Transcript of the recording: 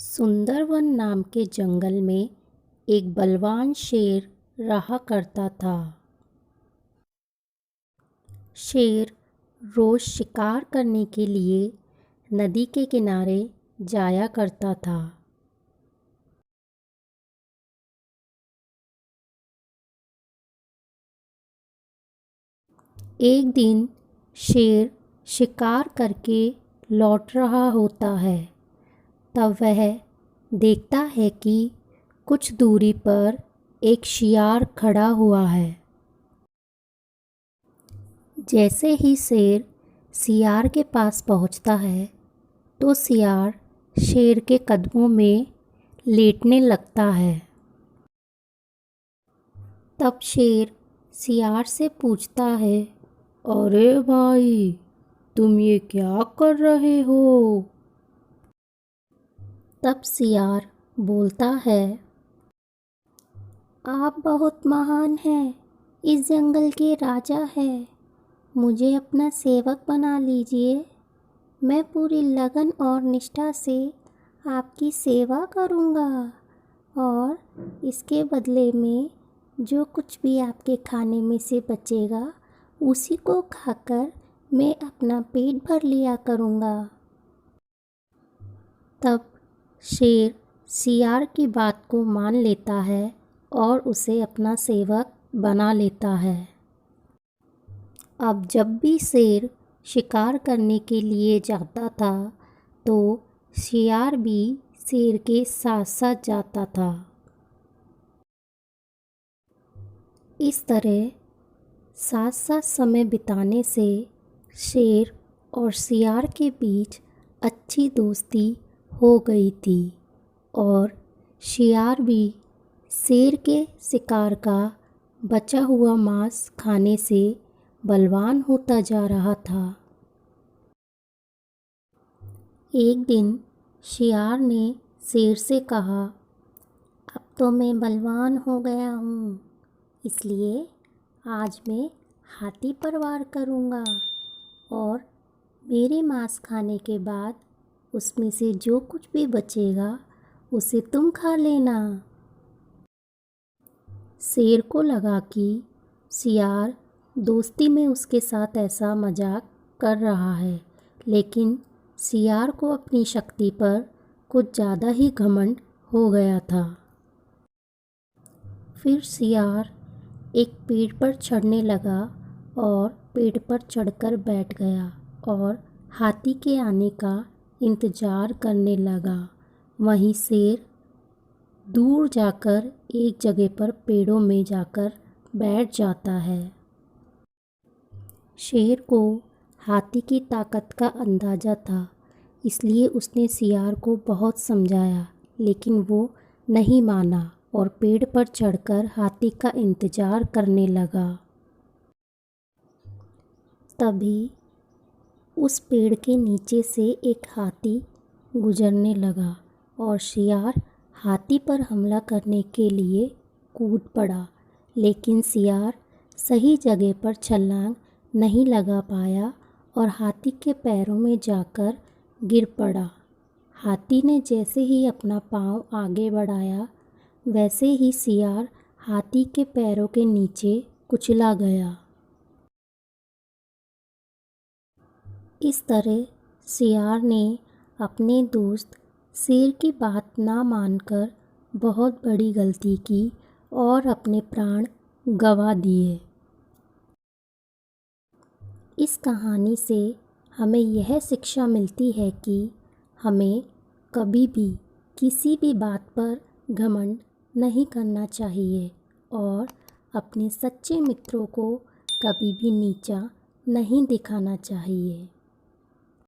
सुंदरवन नाम के जंगल में एक बलवान शेर रहा करता था। शेर रोज शिकार करने के लिए नदी के किनारे जाया करता था। एक दिन शेर शिकार करके लौट रहा होता है। तब वह देखता है कि कुछ दूरी पर एक शियार खड़ा हुआ है। जैसे ही शेर शियार के पास पहुंचता है तो शियार शेर के कदमों में लेटने लगता है। तब शेर शियार से पूछता है, अरे भाई, तुम ये क्या कर रहे हो? तब शियार बोलता है, आप बहुत महान हैं, इस जंगल के राजा हैं, मुझे अपना सेवक बना लीजिए। मैं पूरी लगन और निष्ठा से आपकी सेवा करूँगा और इसके बदले में जो कुछ भी आपके खाने में से बचेगा उसी को खाकर मैं अपना पेट भर लिया करूँगा। तब शेर शियार की बात को मान लेता है और उसे अपना सेवक बना लेता है। अब जब भी शेर शिकार करने के लिए जाता था तो शियार भी शेर के साथ साथ जाता था। इस तरह साथ साथ समय बिताने से शेर और शियार के बीच अच्छी दोस्ती हो गई थी और शियार भी शेर के शिकार का बचा हुआ मांस खाने से बलवान होता जा रहा था। एक दिन शियार ने शेर से कहा, अब तो मैं बलवान हो गया हूँ, इसलिए आज मैं हाथी पर वार करूँगा और मेरे मांस खाने के बाद उसमें से जो कुछ भी बचेगा उसे तुम खा लेना। शेर को लगा कि शियार दोस्ती में उसके साथ ऐसा मजाक कर रहा है, लेकिन शियार को अपनी शक्ति पर कुछ ज़्यादा ही घमंड हो गया था। फिर शियार एक पेड़ पर चढ़ने लगा और पेड़ पर चढ़कर बैठ गया और हाथी के आने का इंतज़ार करने लगा। वहीं शेर दूर जाकर एक जगह पर पेड़ों में जाकर बैठ जाता है। शेर को हाथी की ताकत का अंदाज़ा था, इसलिए उसने शियार को बहुत समझाया, लेकिन वो नहीं माना और पेड़ पर चढ़कर हाथी का इंतज़ार करने लगा। तभी उस पेड़ के नीचे से एक हाथी गुजरने लगा और शियार हाथी पर हमला करने के लिए कूद पड़ा, लेकिन शियार सही जगह पर छलांग नहीं लगा पाया और हाथी के पैरों में जाकर गिर पड़ा। हाथी ने जैसे ही अपना पाँव आगे बढ़ाया वैसे ही शियार हाथी के पैरों के नीचे कुचला गया। इस तरह शियार ने अपने दोस्त शेर की बात ना मानकर बहुत बड़ी गलती की और अपने प्राण गंवा दिए। इस कहानी से हमें यह शिक्षा मिलती है कि हमें कभी भी किसी भी बात पर घमंड नहीं करना चाहिए और अपने सच्चे मित्रों को कभी भी नीचा नहीं दिखाना चाहिए।